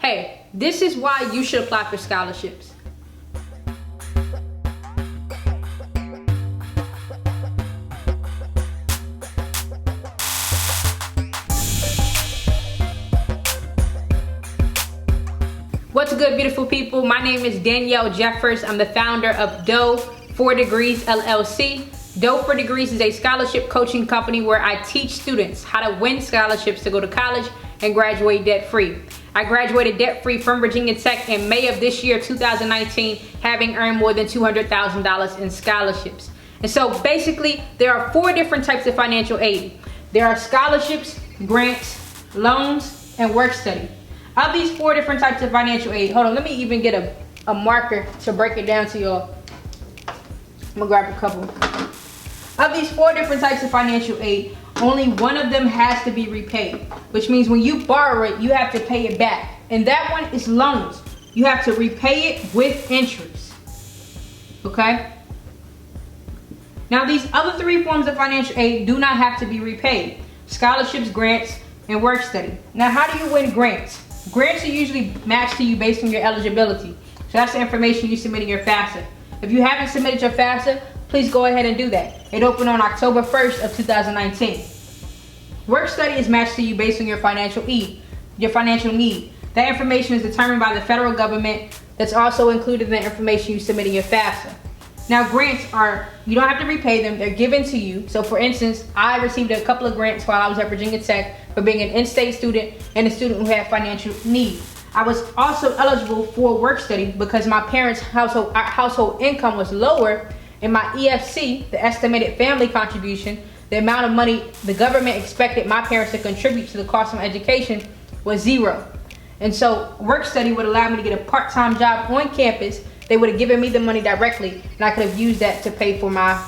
Hey, this is why you should apply for scholarships. What's good, beautiful people? My name is Danielle Jeffers. I'm the founder of Dough 4 Degrees LLC. Dough 4 Degrees is a scholarship coaching company where I teach students how to win scholarships to go to college and graduate debt-free. I graduated debt-free from Virginia Tech in May of this year, 2019, having earned more than $200,000 in scholarships. And so basically, there are 4 different types of financial aid. There are scholarships, grants, loans, and work study. Of these 4 different types of financial aid, hold on, let me even get a marker to break it down to y'all. I'm gonna grab a couple. Of these 4 different types of financial aid, only one of them has to be repaid, which means when you borrow it, you have to pay it back. And that one is loans. You have to repay it with interest. Okay? Now, these other 3 forms of financial aid do not have to be repaid: scholarships, grants, and work study. Now, how do you win grants? Grants are usually matched to you based on your eligibility. So that's the information you submit in your FAFSA. If you haven't submitted your FAFSA, please go ahead and do that. It opened on October 1st of 2019. Work study is matched to you based on your financial need. That information is determined by the federal government. That's also included in the information you submit in your FAFSA. Now, grants you don't have to repay them. They're given to you. So for instance, I received a couple of grants while I was at Virginia Tech for being an in-state student and a student who had financial need. I was also eligible for work study because my parents' household income was lower, and my EFC, the estimated family contribution, the amount of money the government expected my parents to contribute to the cost of my education, was 0. And so work study would allow me to get a part-time job on campus. They would have given me the money directly, and I could have used that to pay for my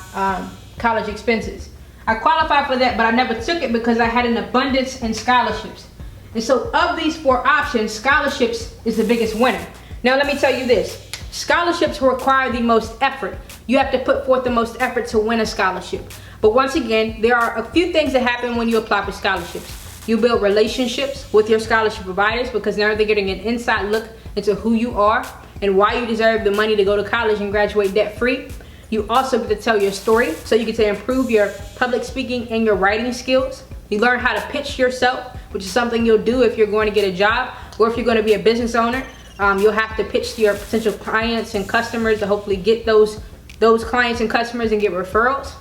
college expenses. I qualified for that, but I never took it because I had an abundance in scholarships. And so of these 4 options, scholarships is the biggest winner. Now let me tell you this. Scholarships require the most effort. You have to put forth the most effort to win a scholarship. But once again, there are a few things that happen when you apply for scholarships. You build relationships with your scholarship providers because now they're getting an inside look into who you are and why you deserve the money to go to college and graduate debt-free. You also get to tell your story, so you get to improve your public speaking and your writing skills. You learn how to pitch yourself, which is something you'll do if you're going to get a job or if you're going to be a business owner. You'll have to pitch to your potential clients and customers to hopefully get those clients and customers and get referrals.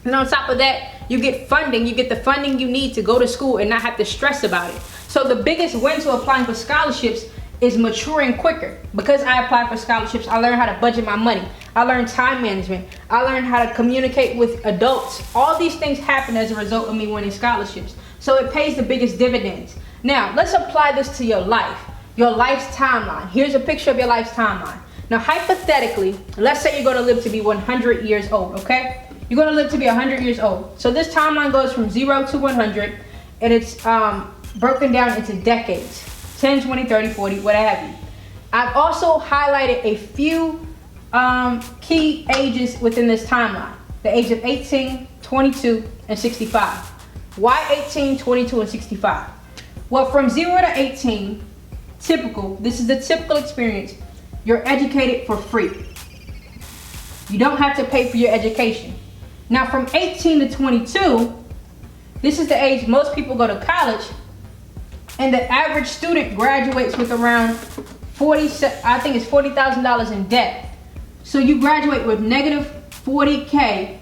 And on top of that, you get funding. You get the funding you need to go to school and not have to stress about it. So the biggest win to applying for scholarships is maturing quicker. Because I applied for scholarships, I learned how to budget my money. I learned time management. I learned how to communicate with adults. All these things happen as a result of me winning scholarships. So it pays the biggest dividends. Now, let's apply this to your life. Your life's timeline. Here's a picture of your life's timeline. Now, hypothetically, let's say you're going to live to be 100 years old, okay? You're going to live to be 100 years old. So this timeline goes from 0 to 100, and it's broken down into decades. 10, 20, 30, 40, what have you. I've also highlighted a few key ages within this timeline. The age of 18, 22, and 65. Why 18, 22, and 65? Well, from 0 to 18, this is the typical experience. You're educated for free. You don't have to pay for your education. Now from 18 to 22, this is the age most people go to college, and the average student graduates with around $40,000 in debt. So you graduate with negative $40K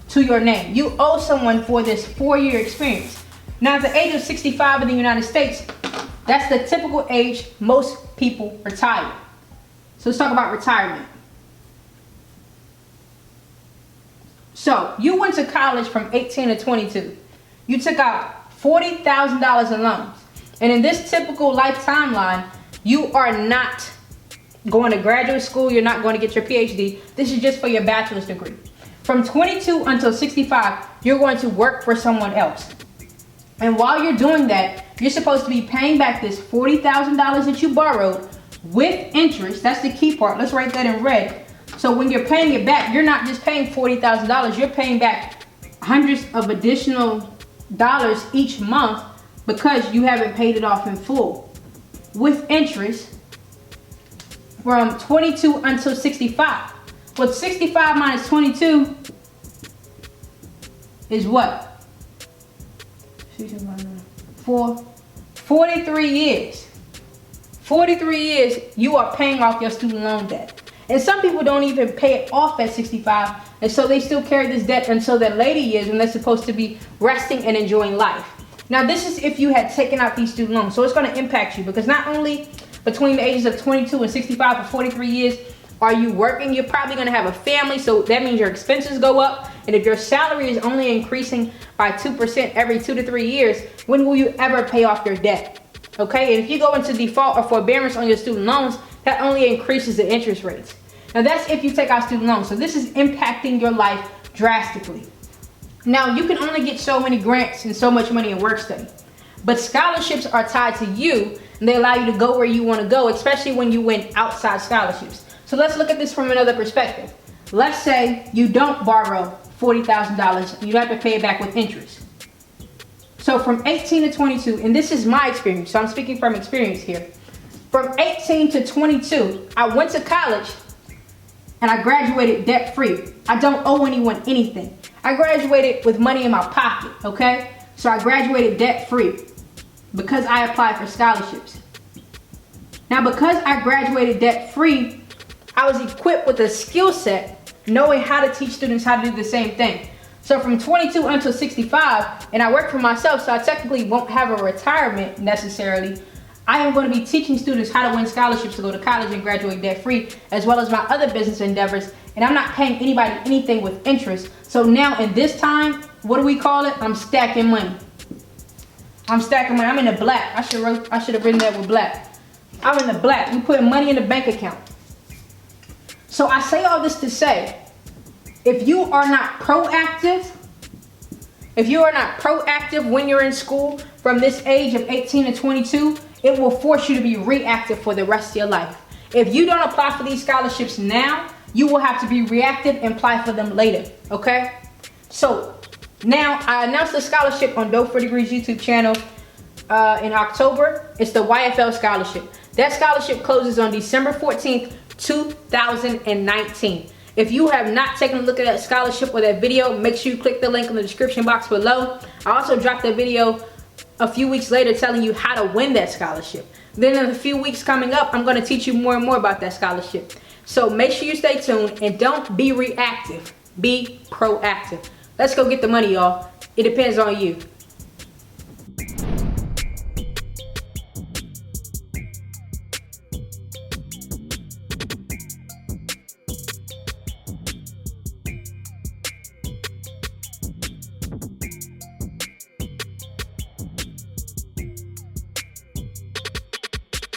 to your name. You owe someone for this 4-year experience. Now at the age of 65 in the United States, that's the typical age most people retire. So let's talk about retirement. So you went to college from 18 to 22. You took out $40,000 in loans. And in this typical life timeline, you are not going to graduate school. You're not going to get your PhD. This is just for your bachelor's degree. From 22 until 65, you're going to work for someone else. And while you're doing that, you're supposed to be paying back this $40,000 that you borrowed with interest. That's the key part. Let's write that in red. So when you're paying it back, you're not just paying $40,000. You're paying back hundreds of additional dollars each month because you haven't paid it off in full. with interest from 22 until 65. Well, 65 minus 22 is what? 43 years. 43 years you are paying off your student loan debt. And some people don't even pay it off at 65, and so they still carry this debt until their later years when they're supposed to be resting and enjoying life. Now, this is if you had taken out these student loans. So it's going to impact you because not only between the ages of 22 and 65 for 43 years are you working, you're probably going to have a family. So that means your expenses go up. And if your salary is only increasing by 2% every 2 to 3 years, when will you ever pay off your debt? Okay, and if you go into default or forbearance on your student loans, that only increases the interest rates. Now that's if you take out student loans. So this is impacting your life drastically. Now you can only get so many grants and so much money in work study. But scholarships are tied to you and they allow you to go where you want to go, especially when you win outside scholarships. So let's look at this from another perspective. Let's say you don't borrow $40,000 and you have to pay it back with interest. So from 18 to 22, and this is my experience, so I'm speaking from experience here. From 18 to 22, I went to college and I graduated debt free. I don't owe anyone anything. I graduated with money in my pocket, okay? So I graduated debt free because I applied for scholarships. Now, because I graduated debt free, I was equipped with a skill set knowing how to teach students how to do the same thing. So from 22 until 65, and I work for myself, so I technically won't have a retirement necessarily. I am going to be teaching students how to win scholarships to go to college and graduate debt free, as well as my other business endeavors. And I'm not paying anybody anything with interest. So now in this time, what do we call it? I'm stacking money. I'm stacking money. I'm in the black. I should have written that with black. I'm in the black. We putting money in the bank account. So I say all this to say, if you are not proactive, when you're in school from this age of 18 to 22, it will force you to be reactive for the rest of your life. If you don't apply for these scholarships now, you will have to be reactive and apply for them later, okay? So now I announced the scholarship on Dope for Degrees YouTube channel in October. It's the YFL scholarship. That scholarship closes on December 14th, 2019. If you have not taken a look at that scholarship or that video, make sure you click the link in the description box below. I also dropped a video a few weeks later telling you how to win that scholarship. Then in a few weeks coming up, I'm going to teach you more and more about that scholarship. So make sure you stay tuned and don't be reactive. Be proactive. Let's go get the money, y'all. It depends on you.